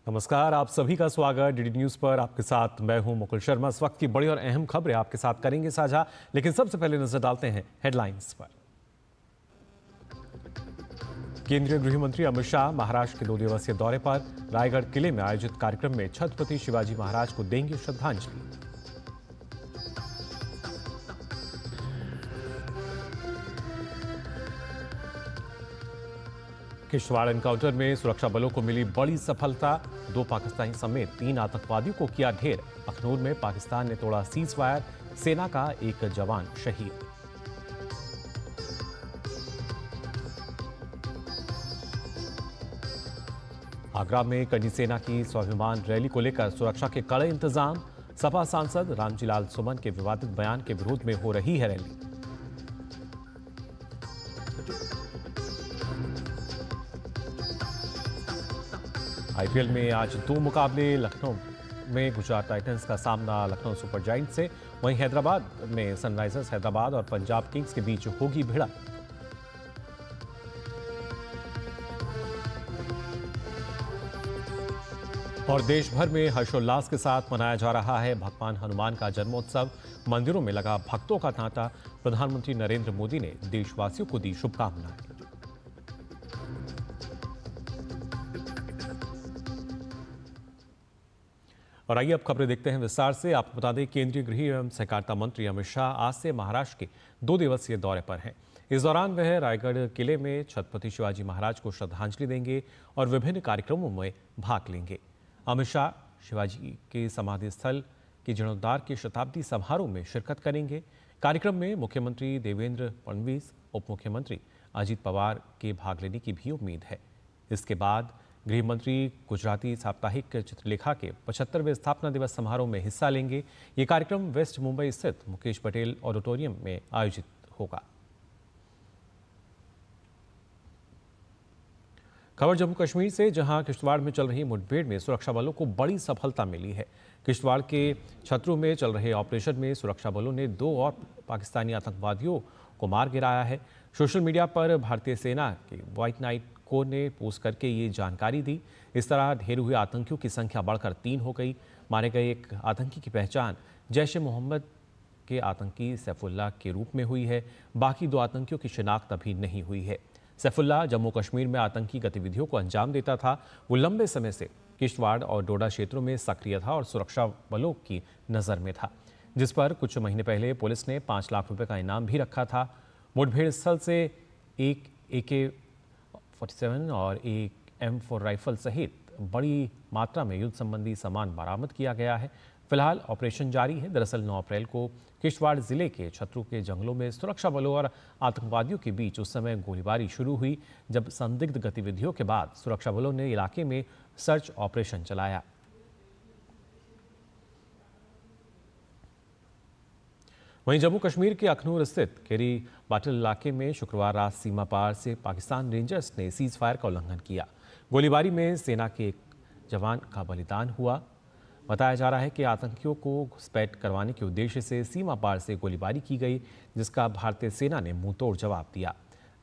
नमस्कार, आप सभी का स्वागत डीडी न्यूज पर। आपके साथ मैं हूं मुकुल शर्मा। इस वक्त की बड़ी और अहम खबरें आपके साथ करेंगे साझा, लेकिन सबसे पहले नजर डालते हैं हेडलाइंस पर। केंद्रीय गृह मंत्री अमित शाह महाराष्ट्र के 2 दिवसीय दौरे पर। रायगढ़ किले में आयोजित कार्यक्रम में छत्रपति शिवाजी महाराज को देंगे श्रद्धांजलि। किश्तवाड़ एनकाउंटर में सुरक्षा बलों को मिली बड़ी सफलता। 2 पाकिस्तानी समेत 3 आतंकवादियों को किया ढेर। अखनूर में पाकिस्तान ने तोड़ा सीजफायर। सेना का एक जवान शहीद। आगरा में करनी सेना की स्वाभिमान रैली को लेकर सुरक्षा के कड़े इंतजाम। सपा सांसद रामजीलाल सुमन के विवादित बयान के विरोध में हो रही है रैली। आईपीएल में आज 2 मुकाबले। लखनऊ में गुजरात टाइटंस का सामना लखनऊ सुपर जायंट्स से। वहीं हैदराबाद में सनराइजर्स हैदराबाद और पंजाब किंग्स के बीच होगी भिड़ंत। और देश भर में हर्षोल्लास के साथ मनाया जा रहा है भगवान हनुमान का जन्मोत्सव। मंदिरों में लगा भक्तों का तांता। प्रधानमंत्री नरेंद्र मोदी ने देशवासियों को दी शुभकामनाएं। और आइए अब खबरें देखते हैं विस्तार से। आपको बता दें, केंद्रीय गृह एवं सहकारिता मंत्री अमित शाह आज से महाराष्ट्र के 2 दिवसीय दौरे पर हैं। इस दौरान वह रायगढ़ किले में छत्रपति शिवाजी महाराज को श्रद्धांजलि देंगे और विभिन्न कार्यक्रमों में भाग लेंगे। अमित शाह शिवाजी के समाधि स्थल के जीर्णोद्धार के शताब्दी समारोह में शिरकत करेंगे। कार्यक्रम में मुख्यमंत्री देवेंद्र फडणवीस, उप मुख्यमंत्री अजित पवार के भाग लेने की भी उम्मीद है। इसके बाद गृह मंत्री गुजराती साप्ताहिक चित्रलेखा के 75वें स्थापना दिवस समारोह में हिस्सा लेंगे। ये कार्यक्रम वेस्ट मुंबई स्थित मुकेश पटेल ऑडिटोरियम में आयोजित होगा। खबर जम्मू कश्मीर से, जहां किश्तवाड़ में चल रही मुठभेड़ में सुरक्षा बलों को बड़ी सफलता मिली है। किश्तवाड़ के छतरू में चल रहे ऑपरेशन में सुरक्षा बलों ने 2 और पाकिस्तानी आतंकवादियों को मार गिराया है। सोशल मीडिया पर भारतीय सेना के व्हाइट नाइट कोर ने पोस्ट करके ये जानकारी दी। इस तरह ढेर हुए आतंकियों की संख्या बढ़कर 3 हो गई। मारे गए एक आतंकी की पहचान जैश-ए-मोहम्मद के आतंकी सैफुल्लाह के रूप में हुई है। बाकी 2 आतंकियों की शिनाख्त अभी नहीं हुई है। सैफुल्लाह जम्मू कश्मीर में आतंकी गतिविधियों को अंजाम देता था। वो लंबे समय से किश्तवाड़ और डोडा क्षेत्रों में सक्रिय था और सुरक्षा बलों की नज़र में था, जिस पर कुछ महीने पहले पुलिस ने 5 लाख रुपए का इनाम भी रखा था। मुठभेड़ स्थल से एक AK-47 और एक M4 राइफल सहित बड़ी मात्रा में युद्ध संबंधी सामान बरामद किया गया है। फिलहाल ऑपरेशन जारी है। दरअसल 9 अप्रैल को किश्तवाड़ जिले के छतरू के जंगलों में सुरक्षा बलों और आतंकवादियों के बीच उस समय गोलीबारी शुरू हुई, जब संदिग्ध गतिविधियों के बाद सुरक्षा बलों ने इलाके में सर्च ऑपरेशन चलाया। वहीं जम्मू कश्मीर के अखनूर स्थित केरी बाटल इलाके में शुक्रवार रात सीमा पार से पाकिस्तान रेंजर्स ने सीज फायर का उल्लंघन किया। गोलीबारी में सेना के एक जवान का बलिदान हुआ। बताया जा रहा है कि आतंकियों को घुसपैठ करवाने के उद्देश्य से सीमा पार से गोलीबारी की गई, जिसका भारतीय सेना ने मुंहतोड़ जवाब दिया।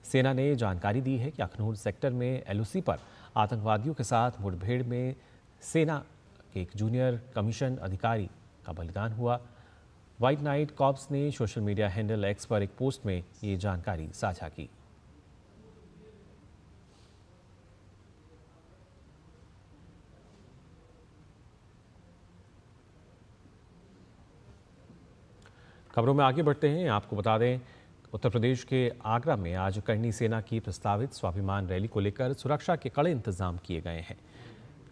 सेना ने जानकारी दी है कि अखनूर सेक्टर में LOC पर आतंकवादियों के साथ मुठभेड़ में सेना के एक जूनियर कमीशन अधिकारी का बलिदान हुआ। व्हाइट नाइट कॉर्प्स ने सोशल मीडिया हैंडल X पर एक पोस्ट में ये जानकारी साझा की। खबरों में आगे बढ़ते हैं। आपको बता दें, उत्तर प्रदेश के आगरा में आज करनी सेना की प्रस्तावित स्वाभिमान रैली को लेकर सुरक्षा के कड़े इंतजाम किए गए हैं।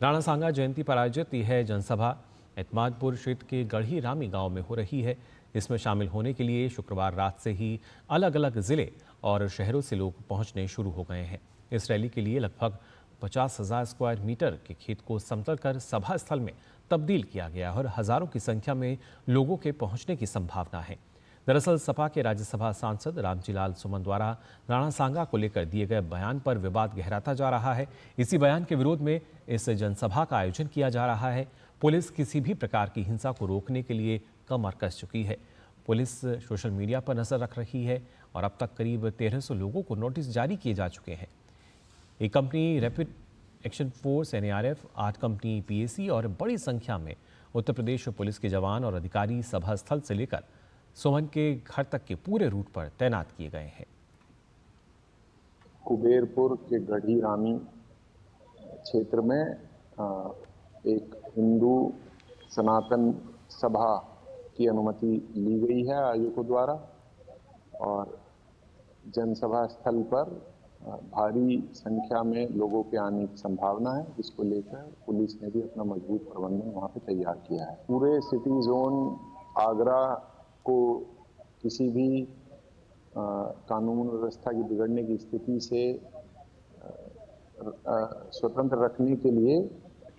राणा सांगा जयंती पर आयोजित यह जनसभा एतमादपुर क्षेत्र के गढ़ी रामी गांव में हो रही है। इसमें शामिल होने के लिए शुक्रवार रात से ही अलग अलग जिले और शहरों से लोग पहुंचने शुरू हो गए हैं। इस रैली के लिए लगभग 50,000 स्क्वायर मीटर के खेत को समतल कर सभा स्थल में तब्दील किया गया और हजारों की संख्या में लोगों के पहुंचने की संभावना है। दरअसल सपा के राज्यसभा सांसद रामजीलाल सुमन द्वारा राणा सांगा को लेकर दिए गए बयान पर विवाद गहराता जा रहा है। इसी बयान के विरोध में इस जनसभा का आयोजन किया जा रहा है। पुलिस किसी भी प्रकार की हिंसा को रोकने के लिए कमर कस चुकी है। पुलिस सोशल मीडिया पर नजर रख रही है और अब तक करीब 1300 लोगों को नोटिस जारी किए जा चुके हैं। एक company rapid action force, NARF, 8 company PAC और बड़ी संख्या में उत्तर प्रदेश पुलिस के जवान और अधिकारी सभा स्थल से लेकर सोहन के घर तक के पूरे रूट पर तैनात किए गए हैं। कुबेरपुर के गढ़ी रामी क्षेत्र में एक हिंदू सनातन सभा की अनुमति ली गई है आयोजकों द्वारा और जनसभा स्थल पर भारी संख्या में लोगों के आने की संभावना है, जिसको लेकर पुलिस ने भी अपना मजबूत प्रबंधन वहां पे तैयार किया है। पूरे सिटी जोन आगरा को किसी भी कानून व्यवस्था की बिगड़ने की स्थिति से स्वतंत्र रखने के लिए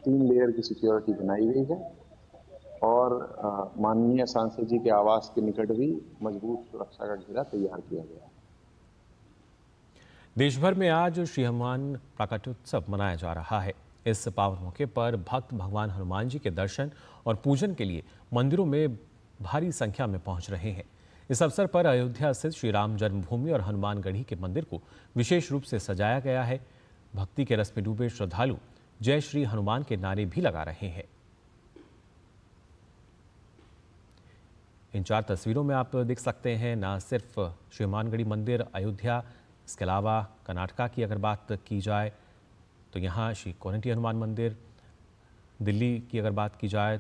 3 लेयर की सिक्योरिटी बनाई गई है और माननीय सांसद जी के आवास के निकट भी मजबूत सुरक्षा का घेरा तैयार किया गया है। देश भर में आज श्री हनुमान प्राकट्योत्सव मनाया जा रहा है। इस पावन मौके पर भक्त भगवान हनुमान जी के दर्शन और पूजन के लिए मंदिरों में भारी संख्या में पहुंच रहे हैं। इस अवसर पर अयोध्या स्थित श्री राम जन्मभूमि और हनुमानगढ़ी के मंदिर को विशेष रूप से सजाया गया है। भक्ति के रस में डूबे श्रद्धालु जय श्री हनुमान के नारे भी लगा रहे हैं। इन 4 तस्वीरों में आप देख सकते हैं न सिर्फ श्री हनुमानगढ़ी मंदिर अयोध्या, इसके अलावा कर्नाटका की अगर बात की जाए तो यहाँ श्री कोनेटी हनुमान मंदिर, दिल्ली की अगर बात की जाए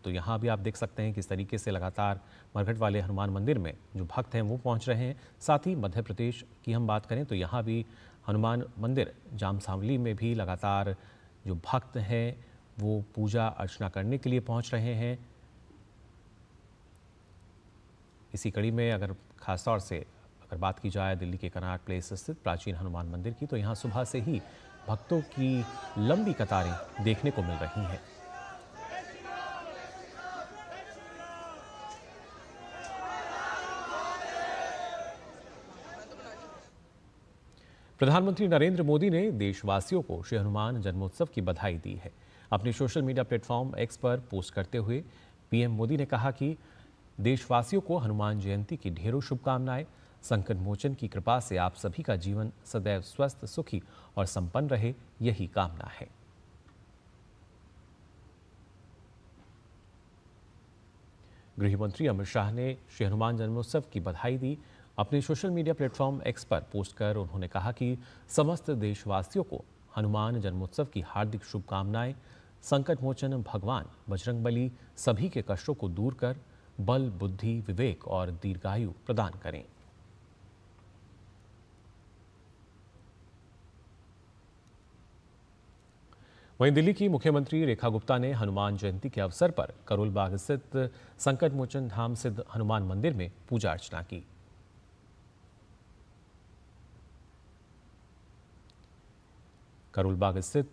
तो यहाँ भी आप देख सकते हैं किस तरीके से लगातार मरघट वाले हनुमान मंदिर में जो भक्त हैं वो पहुँच रहे हैं। साथ ही मध्य प्रदेश की हम बात करें तो यहाँ भी हनुमान मंदिर जामसावली में भी लगातार जो भक्त हैं वो पूजा अर्चना करने के लिए पहुँच रहे हैं। इसी कड़ी में अगर खासतौर से अगर बात की जाए दिल्ली के कनॉट प्लेस स्थित प्राचीन हनुमान मंदिर की, तो यहाँ सुबह से ही भक्तों की लंबी कतारें देखने को मिल रही हैं। प्रधानमंत्री नरेंद्र मोदी ने देशवासियों को श्री हनुमान जन्मोत्सव की बधाई दी है। अपने सोशल मीडिया प्लेटफॉर्म X पर पोस्ट करते हुए पीएम मोदी ने कहा कि देशवासियों को हनुमान जयंती की ढेरों शुभकामनाएं। संकट मोचन की कृपा से आप सभी का जीवन सदैव स्वस्थ, सुखी और संपन्न रहे, यही कामना है। गृह मंत्री अमित शाह ने श्री हनुमान जन्मोत्सव की बधाई दी। अपने सोशल मीडिया प्लेटफॉर्म X पर पोस्ट कर उन्होंने कहा कि समस्त देशवासियों को हनुमान जन्मोत्सव की हार्दिक शुभकामनाएं। संकट मोचन भगवान बजरंगबली सभी के कष्टों को दूर कर बल, बुद्धि, विवेक और दीर्घायु प्रदान करें। वहीं दिल्ली की मुख्यमंत्री रेखा गुप्ता ने हनुमान जयंती के अवसर पर करोल बाग स्थित संकट मोचन धाम सिद्ध हनुमान मंदिर में पूजा अर्चना की। करोल बाग स्थित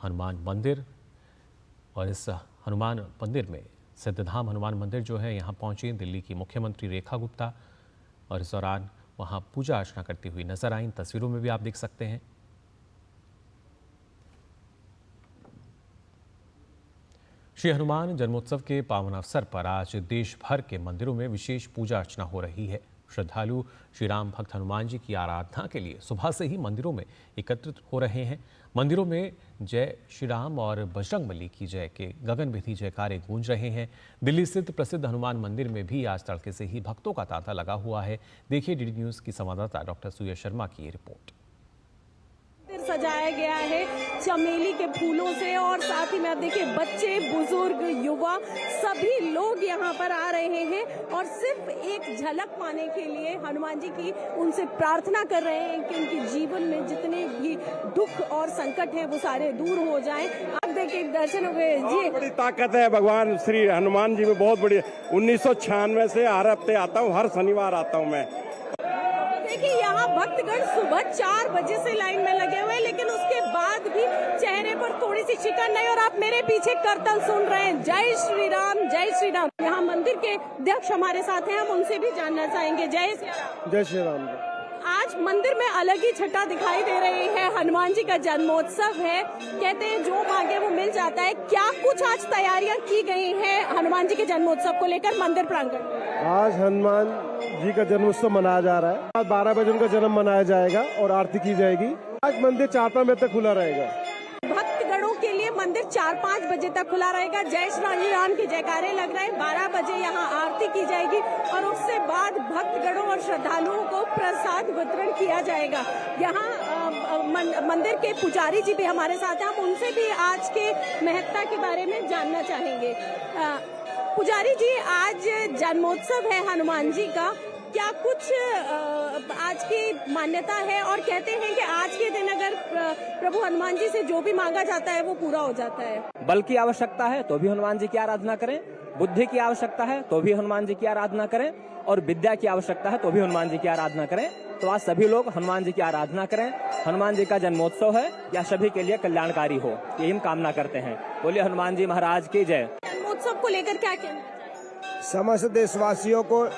हनुमान मंदिर और इस हनुमान मंदिर में सिद्धधाम हनुमान मंदिर जो है यहाँ पहुंची दिल्ली की मुख्यमंत्री रेखा गुप्ता और इस दौरान वहां पूजा अर्चना करती हुई नजर आई। तस्वीरों में भी आप देख सकते हैं। श्री हनुमान जन्मोत्सव के पावन अवसर पर आज देश भर के मंदिरों में विशेष पूजा अर्चना हो रही है। श्रद्धालु श्री राम भक्त हनुमान जी की आराधना के लिए सुबह से ही मंदिरों में एकत्रित हो रहे हैं। मंदिरों में जय श्री राम और बजरंगबली की जय के गगनभेदी जयकारे गूंज रहे हैं। दिल्ली स्थित प्रसिद्ध हनुमान मंदिर में भी आज तड़के से ही भक्तों का तांता लगा हुआ है। देखिए डीडी न्यूज की संवाददाता डॉक्टर सूर्य शर्मा की ये रिपोर्ट। सजाया गया है चमेली के फूलों से और साथ ही में आप देखिए बच्चे, बुजुर्ग, युवा सभी लोग यहाँ पर आ रहे हैं और सिर्फ एक झलक पाने के लिए हनुमान जी की उनसे प्रार्थना कर रहे हैं कि उनके जीवन में जितने भी दुख और संकट हैं वो सारे दूर हो जाएं। आप देखिए दर्शन हो गए जी। बड़ी ताकत है भगवान श्री हनुमान जी में, बहुत बड़ी। 1996 से हर हफ्ते आता हूँ, हर शनिवार आता हूँ मैं। देखिए यहाँ भक्तगण सुबह 4 बजे से लाइन में लगे हुए हैं, लेकिन उसके बाद भी चेहरे पर थोड़ी सी शिकन नहीं। और आप मेरे पीछे कीर्तन सुन रहे हैं जय श्री राम, जय श्री राम। यहाँ मंदिर के अध्यक्ष हमारे साथ हैं, हम उनसे भी जानना चाहेंगे। जय श्री राम। जय श्री राम। आज मंदिर में अलग ही छटा दिखाई दे रही है। हनुमान जी का जन्मोत्सव है, कहते हैं जो मांगे वो मिल जाता है। क्या कुछ आज तैयारियां की गई हैं हनुमान जी के जन्मोत्सव को लेकर मंदिर प्रांगण में? आज हनुमान जी का जन्मोत्सव मनाया जा रहा है। आज 12 बजे उनका जन्म मनाया जाएगा और आरती की जाएगी। आज मंदिर 4-5 बजे तक खुला रहेगा। मंदिर 4-5 बजे तक खुला रहेगा। जय श्री राम के जयकारे लग रहे हैं। 12 बजे यहाँ आरती की जाएगी और उससे बाद भक्तगणों और श्रद्धालुओं को प्रसाद वितरण किया जाएगा। यहाँ मंदिर के पुजारी जी भी हमारे साथ हैं, हम उनसे भी आज के महत्ता के बारे में जानना चाहेंगे। पुजारी जी, आज जन्मोत्सव है हनुमान जी का, क्या कुछ आज की मान्यता है? और कहते हैं कि आज के दिन अगर प्रभु हनुमान जी से जो भी मांगा जाता है वो पूरा हो जाता है। बल की आवश्यकता है तो भी हनुमान जी की आराधना करें, बुद्धि की आवश्यकता है तो भी हनुमान जी की आराधना करें, और विद्या की आवश्यकता है तो भी हनुमान जी की आराधना करें। तो आज सभी लोग हनुमान जी की आराधना करें। हनुमान जी का जन्मोत्सव है, या सभी के लिए कल्याणकारी हो, यही हम कामना करते हैं। बोलिए हनुमान जी महाराज की जय। जन्मोत्सव को लेकर क्या कहना? समस्त देशवासियों को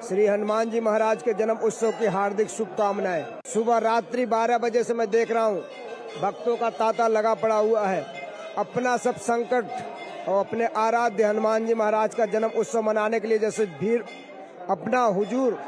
श्री हनुमान जी महाराज के जन्म उत्सव की हार्दिक शुभकामनाएं। सुबह रात्रि 12 बजे से मैं देख रहा हूँ भक्तों का तांता लगा पड़ा हुआ है। अपना सब संकट और अपने आराध्य हनुमान जी महाराज का जन्म उत्सव मनाने के लिए जैसे भीड़ अपना हुजूर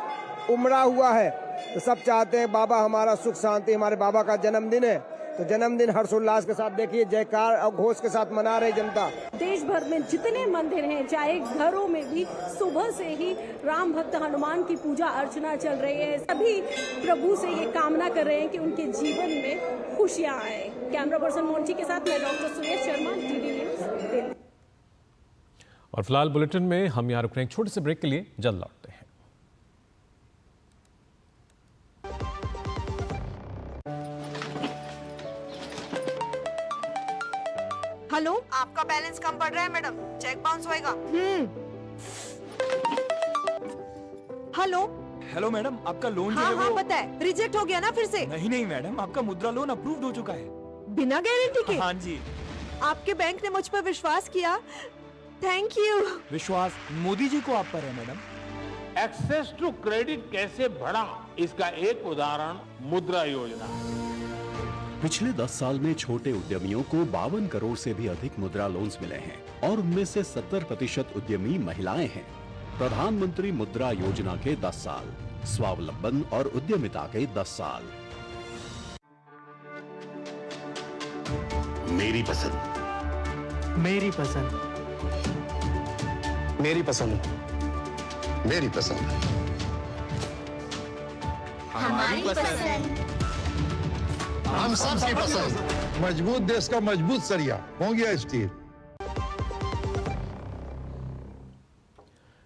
उमड़ा हुआ है, तो सब चाहते हैं बाबा हमारा सुख शांति, हमारे बाबा का जन्मदिन है, तो जन्मदिन हर्षोल्लास के साथ देखिए जयकार और घोष के साथ मना रही जनता। देश भर में जितने मंदिर हैं, चाहे घरों में भी सुबह से ही राम भक्त हनुमान की पूजा अर्चना चल रही है। सभी प्रभु से ये कामना कर रहे हैं कि उनके जीवन में खुशियां आए। कैमरा पर्सन मोंची के साथ मैं doctor Suresh Sharma, DD news, Delhi. और फिलहाल बुलेटिन में हम यहाँ रुक रहे हैं एक छोटे से ब्रेक के लिए, जल्द लौटते हैं। हेलो, आपका बैलेंस कम पड़ रहा है मैडम, चेक बाउंस होएगा। हेलो हेलो मैडम, आपका लोन जो हाँ है हाँ वो... पता है, रिजेक्ट हो गया ना फिर से। नहीं मैडम, आपका मुद्रा लोन अप्रूव्ड हो चुका है बिना गारंटी के। हाँ जी, आपके बैंक ने मुझ पर विश्वास किया, थैंक यू। विश्वास मोदी जी को आप पर है मैडम। एक्सेस टू क्रेडिट कैसे बढ़ा, इसका एक उदाहरण मुद्रा योजना है। पिछले 10 साल में छोटे उद्यमियों को 52 करोड़ से भी अधिक मुद्रा लोन्स मिले हैं और उनमें से 70% उद्यमी महिलाएं हैं। प्रधानमंत्री मुद्रा योजना के 10 साल, स्वावलंबन और उद्यमिता के 10 साल। मेरी पसंद, मेरी पसंद, मेरी पसंद, मेरी पसंद, हमारी पसंद, हम सबकी पसंद। मजबूत देश का मजबूत सरिया हो गया स्टील।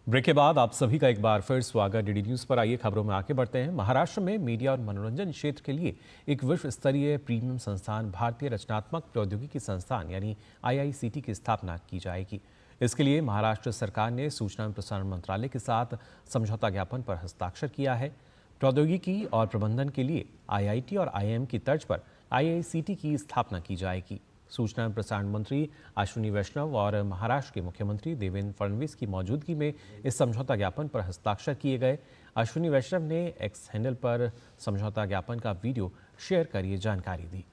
ब्रेक के बाद आप सभी का एक बार फिर स्वागत DD न्यूज पर। आइए खबरों में आगे बढ़ते हैं। महाराष्ट्र में मीडिया और मनोरंजन क्षेत्र के लिए एक विश्व स्तरीय प्रीमियम संस्थान भारतीय रचनात्मक प्रौद्योगिकी संस्थान यानी IICT की स्थापना की जाएगी। इसके लिए महाराष्ट्र सरकार ने सूचना एवं प्रसारण मंत्रालय के साथ समझौता ज्ञापन पर हस्ताक्षर किया है। प्रौद्योगिकी और प्रबंधन के लिए IIT और IIM की तर्ज पर IICT की स्थापना की जाएगी। सूचना एवं प्रसारण मंत्री अश्विनी वैष्णव और महाराष्ट्र के मुख्यमंत्री देवेंद्र फडणवीस की मौजूदगी में इस समझौता ज्ञापन पर हस्ताक्षर किए गए। अश्विनी वैष्णव ने एक्स हैंडल पर समझौता ज्ञापन का वीडियो शेयर कर ये जानकारी दी।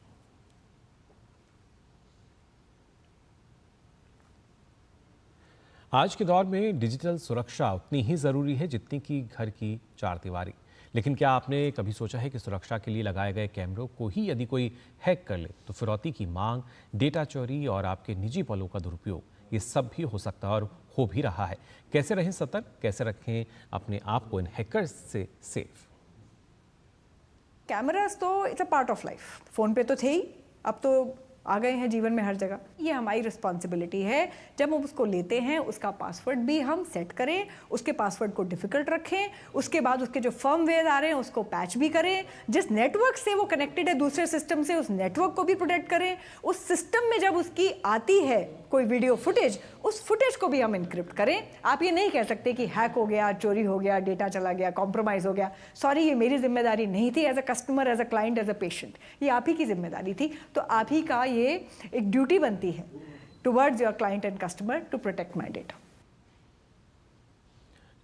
आज के दौर में डिजिटल सुरक्षा उतनी ही ज़रूरी है जितनी कि घर की चार दीवारी। लेकिन क्या आपने कभी सोचा है कि सुरक्षा के लिए लगाए गए कैमरों को ही यदि कोई हैक कर ले तो फिरौती की मांग, डेटा चोरी और आपके निजी पलों का दुरुपयोग, ये सब भी हो सकता है और हो भी रहा है। कैसे रहें सतर्क, कैसे रखें अपने आप को इन हैकर्स से सेफ? कैमरास तो it's a part of life. Phone पे तो थे ही, अब तो आ गए हैं जीवन में हर जगह। ये हमारी रिस्पॉन्सिबिलिटी है, जब हम उसको लेते हैं उसका पासवर्ड भी हम सेट करें, उसके पासवर्ड को डिफ़िकल्ट रखें, उसके बाद उसके जो फर्मवेयर आ रहे हैं उसको पैच भी करें, जिस नेटवर्क से वो कनेक्टेड है दूसरे सिस्टम से उस नेटवर्क को भी प्रोटेक्ट करें। उस सिस्टम में जब उसकी आती है कोई वीडियो फुटेज, उस फुटेज को भी हम इनक्रिप्ट करें। आप ये नहीं कह सकते कि हैक हो गया, चोरी हो गया, डेटा चला गया, कॉम्प्रोमाइज़ हो गया, सॉरी ये मेरी जिम्मेदारी नहीं थी as a customer, as a client, as a patient, ये आप ही की जिम्मेदारी थी। तो आप ही का ये एक ड्यूटी बनती है towards your client and customer to protect my data.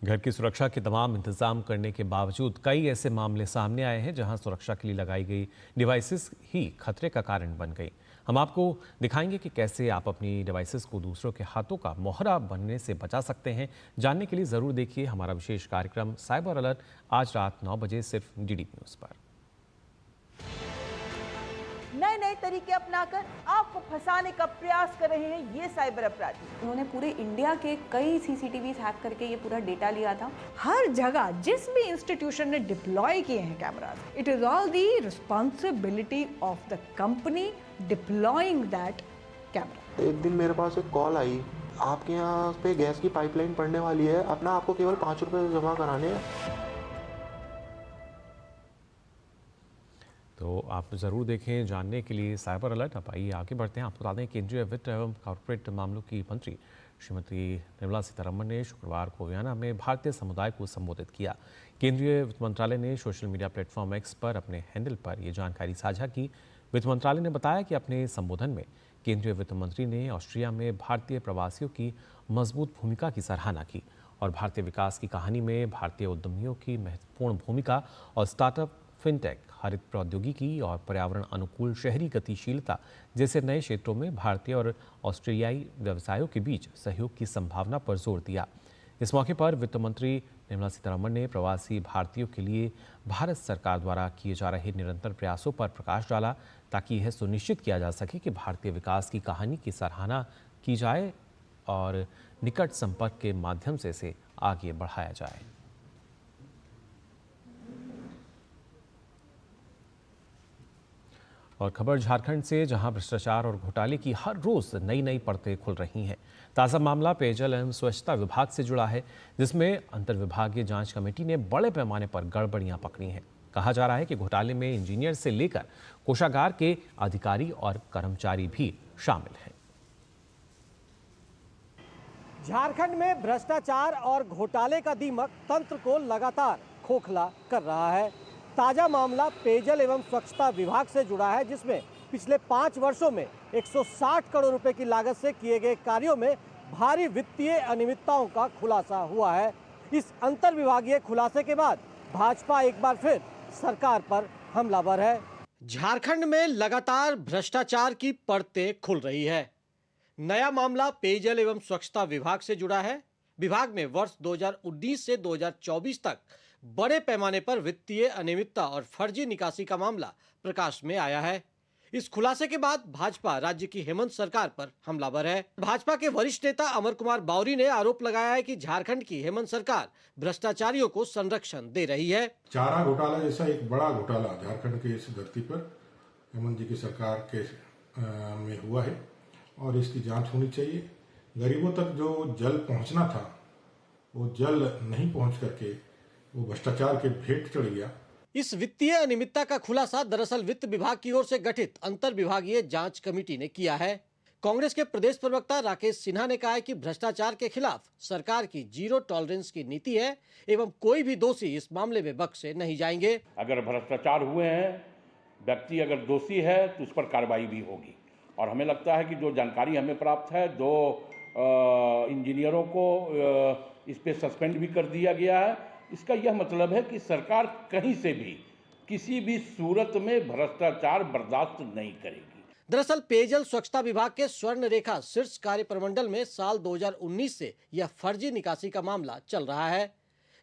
घर की सुरक्षा के तमाम इंतजाम करने के बावजूद कई ऐसे मामले सामने आए हैं जहां सुरक्षा के लिए लगाई गई डिवाइसेस ही खतरे का कारण बन गई। हम आपको दिखाएंगे कि कैसे आप अपनी डिवाइसेस को दूसरों के हाथों का मोहरा बनने से बचा सकते हैं। जानने के लिए ज़रूर देखिए हमारा विशेष कार्यक्रम साइबर अलर्ट आज रात 9 बजे सिर्फ DD न्यूज़ पर। नए नए तरीके अपनाकर आपको फंसाने का प्रयास कर रहे हैं ये साइबर अपराधी। उन्होंने पूरे इंडिया के कई CCTVs हैक करके ये पूरा डेटा लिया था। हर जगह जिस भी इंस्टीट्यूशन ने डिप्लॉय किए हैं cameras, it is all the responsibility of the company deploying that camera. एक दिन मेरे पास एक कॉल आई, आपके यहाँ पे गैस की पाइपलाइन पड़ने वाली है, अपना आपको केवल 5 रुपए जमा कराने हैं। तो आप ज़रूर देखें जानने के लिए साइबर अलर्ट। अब आइए आगे बढ़ते हैं। आपको बता दें केंद्रीय वित्त एवं कॉर्पोरेट मामलों की मंत्री श्रीमती निर्मला सीतारमण ने शुक्रवार को वियना में भारतीय समुदाय को संबोधित किया। केंद्रीय वित्त मंत्रालय ने सोशल मीडिया प्लेटफॉर्म एक्स पर अपने हैंडल पर ये जानकारी साझा की। वित्त मंत्रालय ने बताया कि अपने संबोधन में केंद्रीय वित्त मंत्री ने ऑस्ट्रिया में भारतीय प्रवासियों की मजबूत भूमिका की सराहना की और भारतीय विकास की कहानी में भारतीय उद्यमियों की महत्वपूर्ण भूमिका और स्टार्टअप, फिनटेक, हरित प्रौद्योगिकी और पर्यावरण अनुकूल शहरी गतिशीलता जैसे नए क्षेत्रों में भारतीय और ऑस्ट्रेलियाई व्यवसायों के बीच सहयोग की संभावना पर जोर दिया। इस मौके पर वित्त मंत्री निर्मला सीतारमण ने प्रवासी भारतीयों के लिए भारत सरकार द्वारा किए जा रहे निरंतर प्रयासों पर प्रकाश डाला ताकि यह सुनिश्चित किया जा सके कि भारतीय विकास की कहानी की सराहना की जाए और निकट संपर्क के माध्यम से इसे आगे बढ़ाया जाए। और खबर झारखंड से, जहां भ्रष्टाचार और घोटाले की हर रोज नई नई परतें खुल रही हैं। ताज़ा मामला पेयजल एवं स्वच्छता विभाग से जुड़ा है, जिसमें अंतर्विभागीय जांच कमेटी ने बड़े पैमाने पर गड़बड़ियां पकड़ी हैं। कहा जा रहा है कि घोटाले में इंजीनियर से लेकर कोषागार के अधिकारी और कर्मचारी भी शामिल हैं। झारखंड में भ्रष्टाचार और घोटाले का दीमक तंत्र को लगातार खोखला कर रहा है। ताजा मामला पेयजल एवं स्वच्छता विभाग से जुड़ा है, जिसमें पिछले 5 वर्षों में 160 करोड़ रुपए की लागत से किए गए कार्यों में भारी वित्तीय अनियमितताओं का खुलासा हुआ है। इस अंतर विभागीय खुलासे के बाद भाजपा एक बार फिर सरकार पर हमलावर है। झारखंड में लगातार भ्रष्टाचार की परतें खुल रही है। नया मामला पेयजल एवं स्वच्छता विभाग से जुड़ा है। विभाग में वर्ष 2019 से 2024 तक बड़े पैमाने पर वित्तीय अनियमितता और फर्जी निकासी का मामला प्रकाश में आया है। इस खुलासे के बाद भाजपा राज्य की हेमंत सरकार पर हमलावर है। भाजपा के वरिष्ठ नेता अमर कुमार बावरी ने आरोप लगाया है कि झारखंड की हेमंत सरकार भ्रष्टाचारियों को संरक्षण दे रही है। चारा घोटाला जैसा एक बड़ा घोटाला झारखंड के इस धरती पर हेमंत जी की सरकार के में हुआ है और इसकी जांच होनी चाहिए। गरीबों तक जो जल पहुंचना था वो जल नहीं पहुंच करके वो भ्रष्टाचार के भेंट चढ़ गया। इस वित्तीय अनियमितता का खुलासा दरअसल वित्त विभाग की ओर से गठित अंतर विभागीय जांच कमेटी ने किया है। कांग्रेस के प्रदेश प्रवक्ता राकेश सिन्हा ने कहा है कि भ्रष्टाचार के खिलाफ सरकार की जीरो टॉलरेंस की नीति है एवं कोई भी दोषी इस मामले में बख्शे नहीं जाएंगे। अगर भ्रष्टाचार हुए हैं, व्यक्ति अगर दोषी है तो उस पर कार्रवाई भी होगी। और हमें लगता है कि जो जानकारी हमें प्राप्त है, 2 इंजीनियरों को इस पे सस्पेंड भी कर दिया गया है। इसका यह मतलब है कि सरकार कहीं से भी किसी भी सूरत में भ्रष्टाचार बर्दाश्त नहीं करेगी। दरअसल पेयजल स्वच्छता विभाग के स्वर्ण रेखा शीर्ष कार्य प्रमंडल में साल 2019 से यह फर्जी निकासी का मामला चल रहा है।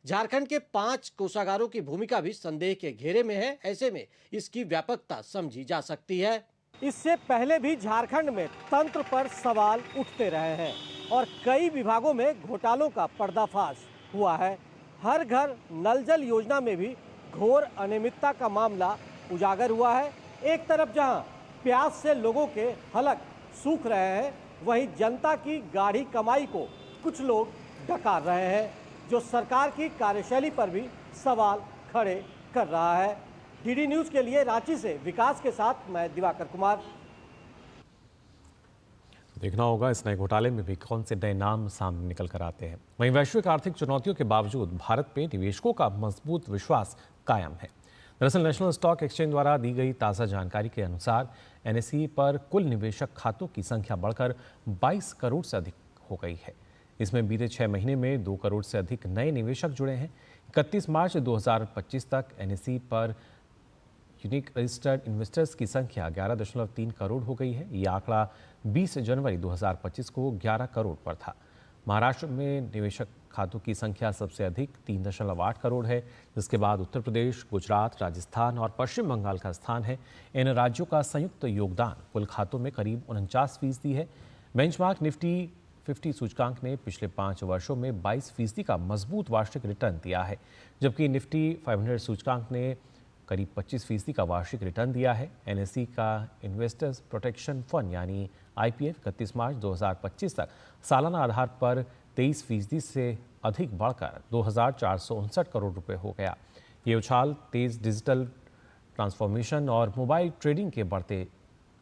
झारखंड के 5 कोषागारों की भूमिका भी संदेह के घेरे में है। ऐसे में इसकी व्यापकता समझी जा सकती है। इससे पहले भी झारखंड में तंत्र पर सवाल उठते रहे हैं और कई विभागों में घोटालों का पर्दाफाश हुआ है। हर घर नल जल योजना में भी घोर अनियमितता का मामला उजागर हुआ है। एक तरफ जहां प्यास से लोगों के हलक सूख रहे हैं, वहीं जनता की गाढ़ी कमाई को कुछ लोग डकार रहे हैं, जो सरकार की कार्यशैली पर भी सवाल खड़े कर रहा है। डीडी न्यूज के लिए रांची से विकास के साथ मैं दिवाकर कुमार। देखना होगा इस नए घोटाले में भी कौन से नए नाम सामने निकल कर आते हैं। वहीं वैश्विक आर्थिक चुनौतियों के बावजूद भारत में निवेशकों का मजबूत विश्वास कायम है। दरअसल नेशनल स्टॉक एक्सचेंज द्वारा दी गई ताज़ा जानकारी के अनुसार NSE पर कुल निवेशक खातों की संख्या बढ़कर 22 करोड़ से अधिक हो गई है। इसमें बीते 6 महीने में 2 करोड़ से अधिक नए निवेशक जुड़े हैं। 31 मार्च 2025 तक NSE पर यूनिक रजिस्टर्ड इन्वेस्टर्स की संख्या 11.3 करोड़ हो गई है। ये आंकड़ा 20 जनवरी 2025 को 11 करोड़ पर था। महाराष्ट्र में निवेशक खातों की संख्या सबसे अधिक 3.8 करोड़ है, जिसके बाद उत्तर प्रदेश, गुजरात, राजस्थान और पश्चिम बंगाल का स्थान है। इन राज्यों का संयुक्त योगदान कुल खातों में करीब 49% है। बेंचमार्क निफ्टी 50 सूचकांक ने पिछले 5 वर्षों में 22% का मजबूत वार्षिक रिटर्न दिया है, जबकि निफ्टी 500 सूचकांक ने करीब 25% का वार्षिक रिटर्न दिया है। एनएसई का इन्वेस्टर्स प्रोटेक्शन फंड यानी आईपीएफ 31 मार्च 2025 तक सालाना आधार पर 23% से अधिक बढ़कर 2,459 करोड़ रुपए हो गया। ये उछाल तेज डिजिटल ट्रांसफॉर्मेशन और मोबाइल ट्रेडिंग के बढ़ते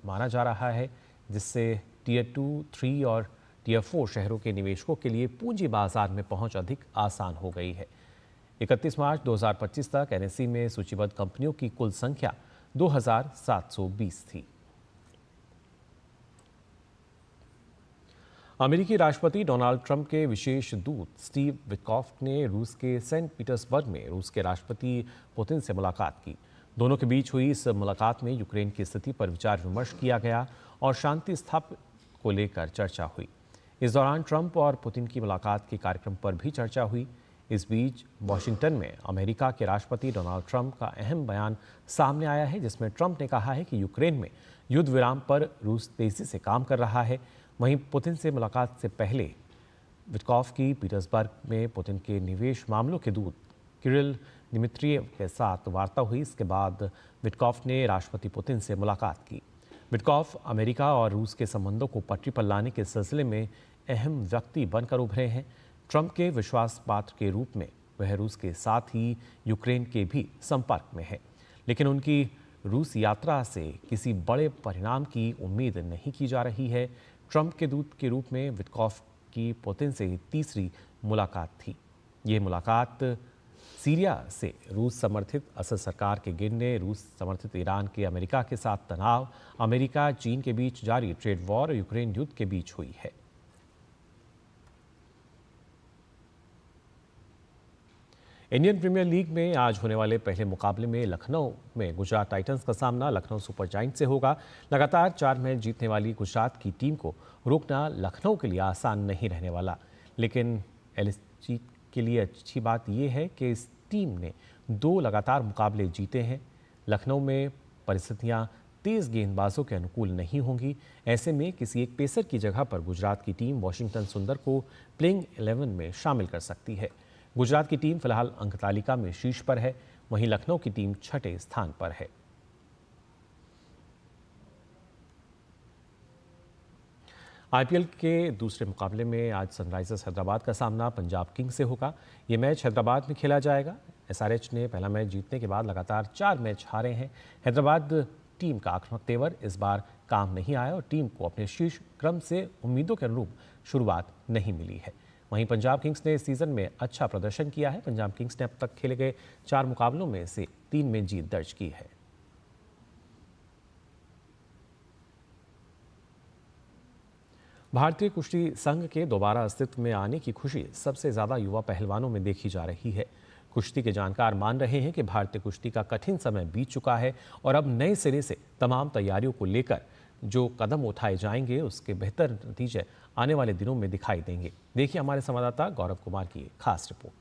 माना जा रहा है, जिससे टियर 2, 3 और टियर 4 शहरों के निवेशकों के लिए पूंजी बाजार में पहुंच अधिक आसान हो गई है। 31 मार्च 2025 तक एनएसई में सूचीबद्ध कंपनियों की कुल संख्या 2,720 थी। अमेरिकी राष्ट्रपति डोनाल्ड ट्रंप के विशेष दूत स्टीव विटकॉफ ने रूस के सेंट पीटर्सबर्ग में रूस के राष्ट्रपति पुतिन से मुलाकात की। दोनों के बीच हुई इस मुलाकात में यूक्रेन की स्थिति पर विचार विमर्श किया गया और शांति स्थापना को लेकर चर्चा हुई। इस दौरान ट्रंप और पुतिन की मुलाकात के कार्यक्रम पर भी चर्चा हुई। इस बीच वॉशिंगटन में अमेरिका के राष्ट्रपति डोनाल्ड ट्रंप का अहम बयान सामने आया है, जिसमें ट्रंप ने कहा है कि यूक्रेन में युद्ध विराम पर रूस तेजी से काम कर रहा है। वहीं पुतिन से मुलाकात से पहले विटकॉफ की पीटर्सबर्ग में पुतिन के निवेश मामलों के दूत किरिल दिमित्रियेव के साथ वार्ता हुई। इसके बाद विटकॉफ ने राष्ट्रपति पुतिन से मुलाकात की। विटकॉफ अमेरिका और रूस के संबंधों को पटरी पर लाने के सिलसिले में अहम व्यक्ति बनकर उभरे हैं। ट्रंप के विश्वास पात्र के रूप में वह रूस के साथ ही यूक्रेन के भी संपर्क में है, लेकिन उनकी रूस यात्रा से किसी बड़े परिणाम की उम्मीद नहीं की जा रही है। ट्रंप के दूत के रूप में विटकॉफ की पुतिन से तीसरी मुलाकात थी। ये मुलाकात सीरिया से रूस समर्थित असद सरकार के गिरने, रूस समर्थित ईरान के अमेरिका के साथ तनाव, अमेरिका चीन के बीच जारी ट्रेड वॉर, यूक्रेन युद्ध के बीच हुई है। इंडियन प्रीमियर लीग में आज होने वाले पहले मुकाबले में लखनऊ में गुजरात टाइटंस का सामना लखनऊ सुपर जायंट से होगा। लगातार 4 मैच जीतने वाली गुजरात की टीम को रोकना लखनऊ के लिए आसान नहीं रहने वाला, लेकिन एलएसजी के लिए अच्छी बात यह है कि इस टीम ने 2 लगातार मुकाबले जीते हैं। लखनऊ में परिस्थितियां तेज गेंदबाजों के अनुकूल नहीं होंगी। ऐसे में किसी एक पेसर की जगह पर गुजरात की टीम वॉशिंगटन सुंदर को प्लेइंग 11 में शामिल कर सकती है। गुजरात की टीम फिलहाल अंक तालिका में शीर्ष पर है, वहीं लखनऊ की टीम 6ठे स्थान पर है। आईपीएल के दूसरे मुकाबले में आज सनराइजर्स हैदराबाद का सामना पंजाब किंग्स से होगा। ये मैच हैदराबाद में खेला जाएगा। एसआरएच ने पहला मैच जीतने के बाद लगातार 4 मैच हारे हैं। हैदराबाद टीम का आक्रामक तेवर इस बार काम नहीं आया और टीम को अपने शीर्ष क्रम से उम्मीदों के अनुरूप शुरुआत नहीं मिली है। वहीं पंजाब किंग्स ने इस सीजन में अच्छा प्रदर्शन किया है। पंजाब किंग्स ने अब तक खेले गए 4 मुकाबलों में से 3 में जीत दर्ज की है। भारतीय कुश्ती संघ के दोबारा अस्तित्व में आने की खुशी सबसे ज्यादा युवा पहलवानों में देखी जा रही है। कुश्ती के जानकार मान रहे हैं कि भारतीय कुश्ती का कठिन समय बीत चुका है और अब नए सिरे से तमाम तैयारियों को लेकर जो कदम उठाए जाएंगे उसके बेहतर नतीजे आने वाले दिनों में दिखाई देंगे। देखिए हमारे संवाददाता गौरव कुमार की खास रिपोर्ट।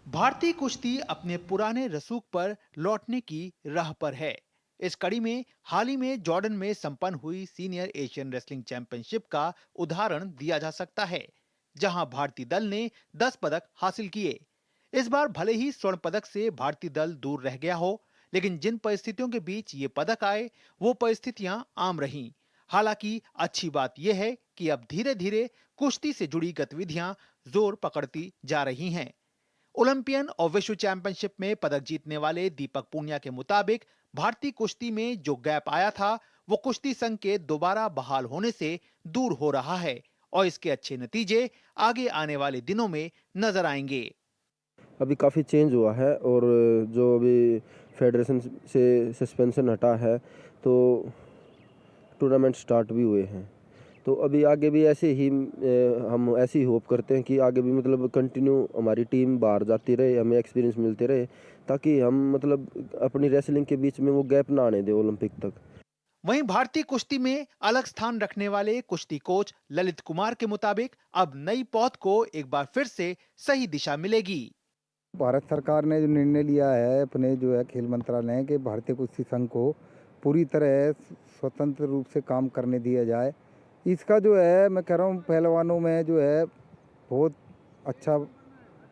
भारतीय कुश्ती अपने पुराने रसूख पर लौटने की राह पर है। इस कड़ी में हाल ही में जॉर्डन में संपन्न हुई सीनियर एशियन रेसलिंग चैंपियनशिप का उदाहरण दिया जा सकता है, जहां भारतीय दल ने 10 पदक हासिल किए। इस बार भले ही स्वर्ण पदक से भारतीय दल दूर रह गया हो, लेकिन जिन परिस्थितियों के बीच ये पदक आए वो परिस्थितियां आम रहीं। हालांकि अच्छी बात यह है कि अब धीरे धीरे कुश्ती से जुड़ी गतिविधियां जोर पकड़ती जा रही हैं। ओलंपियन और विश्व चैंपियनशिप में पदक जीतने वाले दीपक पूनिया के मुताबिक भारतीय कुश्ती में जो गैप आया था वो कुश्ती संघ के दोबारा बहाल होने से दूर हो रहा है और इसके अच्छे नतीजे आगे आने वाले दिनों में नजर आएंगे। अभी काफ़ी चेंज हुआ है और जो अभी फेडरेशन से सस्पेंशन हटा है तो टूर्नामेंट स्टार्ट भी हुए हैं, तो अभी आगे भी ऐसे ही हम ऐसी होप करते हैं कि आगे भी मतलब कंटिन्यू हमारी टीम बाहर जाती रहे, हमें एक्सपीरियंस मिलते रहे, ताकि हम मतलब अपनी रेसलिंग के बीच में वो गैप ना आने दें ओलंपिक तक। वहीं भारतीय कुश्ती में अलग स्थान रखने वाले कुश्ती कोच ललित कुमार के मुताबिक अब नई पौध को एक बार फिर से सही दिशा मिलेगी। भारत सरकार ने जो निर्णय लिया है अपने जो है खेल मंत्रालय ने कि भारतीय कुश्ती संघ को पूरी तरह स्वतंत्र रूप से काम करने दिया जाए, इसका जो है मैं कह रहा हूँ पहलवानों में जो है बहुत अच्छा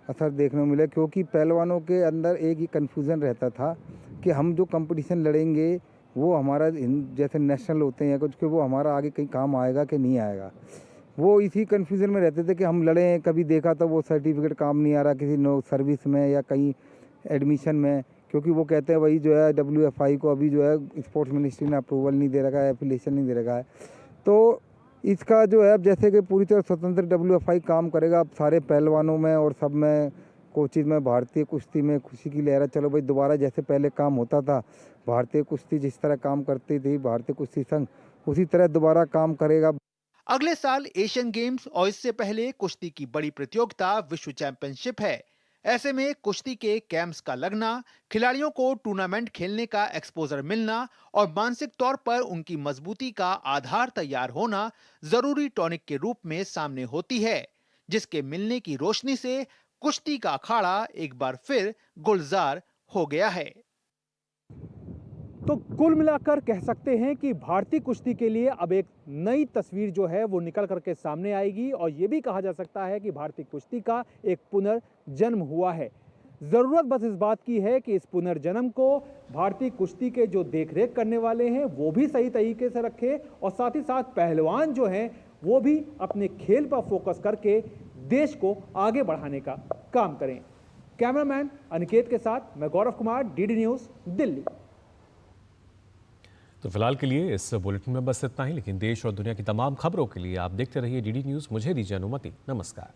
असर देखने को मिला, क्योंकि पहलवानों के अंदर एक ही कन्फ्यूज़न रहता था कि हम जो कंपटीशन लड़ेंगे वो हमारा जैसे नेशनल होते हैं कुछ, कि वो हमारा आगे कहीं काम आएगा कि नहीं आएगा। वो इसी कन्फ्यूज़न में रहते थे कि हम लड़ें, कभी देखा तो वो सर्टिफिकेट काम नहीं आ रहा किसी नो सर्विस में या कहीं एडमिशन में, क्योंकि वो कहते हैं वही जो है WFI को अभी जो है स्पोर्ट्स मिनिस्ट्री ने अप्रूवल नहीं दे रखा है, एफिलिएशन नहीं दे रखा है। तो इसका जो है अब जैसे कि पूरी तरह स्वतंत्र WFI काम करेगा, अब सारे पहलवानों में और सब में कोचिज में भारतीय कुश्ती में खुशी की लहर है। चलो भाई दोबारा जैसे पहले काम होता था, भारतीय कुश्ती जिस तरह काम करती थी भारतीय कुश्ती संघ उसी तरह दोबारा काम करेगा। अगले साल एशियन गेम्स और इससे पहले कुश्ती की बड़ी प्रतियोगिता विश्व चैंपियनशिप है। ऐसे में कुश्ती के कैंप्स का लगना, खिलाड़ियों को टूर्नामेंट खेलने का एक्सपोजर मिलना और मानसिक तौर पर उनकी मजबूती का आधार तैयार होना जरूरी टॉनिक के रूप में सामने होती है, जिसके मिलने की रोशनी से कुश्ती का अखाड़ा एक बार फिर गुलजार हो गया है। तो कुल मिलाकर कह सकते हैं कि भारतीय कुश्ती के लिए अब एक नई तस्वीर जो है वो निकल करके सामने आएगी और ये भी कहा जा सकता है कि भारतीय कुश्ती का एक पुनर्जन्म हुआ है। ज़रूरत बस इस बात की है कि इस पुनर्जन्म को भारतीय कुश्ती के जो देखरेख करने वाले हैं वो भी सही तरीके से रखें और साथ ही साथ पहलवान जो हैं वो भी अपने खेल पर फोकस करके देश को आगे बढ़ाने का काम करें। कैमरामैन अनिकेत के साथ मैं गौरव कुमार, DD न्यूज़, दिल्ली। तो फिलहाल के लिए इस बुलेटिन में बस इतना ही, लेकिन देश और दुनिया की तमाम खबरों के लिए आप देखते रहिए DD न्यूज़। मुझे दीजिए अनुमति, नमस्कार।